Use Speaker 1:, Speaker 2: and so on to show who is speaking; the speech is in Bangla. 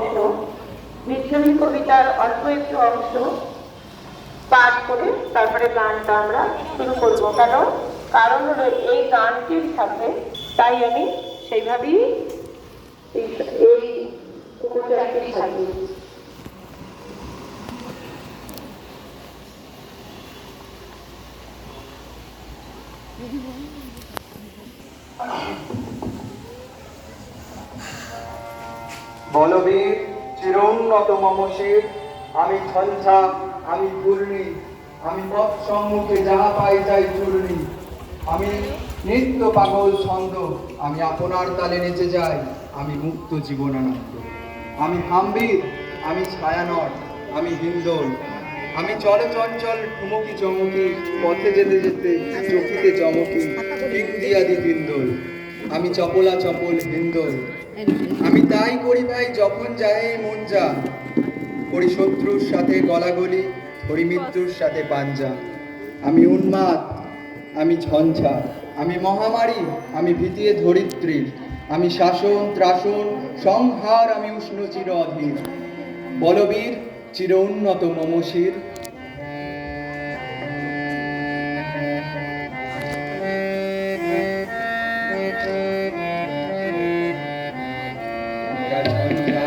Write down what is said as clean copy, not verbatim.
Speaker 1: অংশ, বিদ্রোহী কবিতার অল্প একটু অংশ পাঠ করে তারপরে গানটা আমরা শুরু করবো। কারণ হলো এই গানটির সাথে, তাই আমি সেইভাবেই এই কবিতাটি সাজিয়েছি।
Speaker 2: বলবীর চিরোন্নত মম শির, আমি ঝঞ্ঝা, আমি ঘূর্ণি, আমি পথ সম্মুখে যাহা পাই যাই চূর্ণি। আমি নিত্য পাগল ছন্দ, আমি আপনার তালে নেচে যাই, আমি মুক্ত জীবনানন্দ। আমি হাম্বির, আমি ছায়ানট, আমি হিন্দোল, আমি চলচঞ্চল ঠুমকি চমকি, পথে যেতে যেতে চকিতে চমকি, ঠিক দিয়াদি হিন্দোল। আমি চপলা চপল হিন্দোল, আমি তাই করি ভাই যখন যায় মন যা, করি শত্রুর সাথে গলাগলি, করি মৃত্যুর সাথে পাঞ্জা। আমি উন্মাদ, আমি ঝঞ্ঝা, আমি মহামারী, আমি ভীতিয়ে ধরিত্রী, আমি শাসন ত্রাসন সংহার, আমি উষ্ণ চির অধীর। বলবীর চির উন্নত মমশির। ঝঞ্ঝা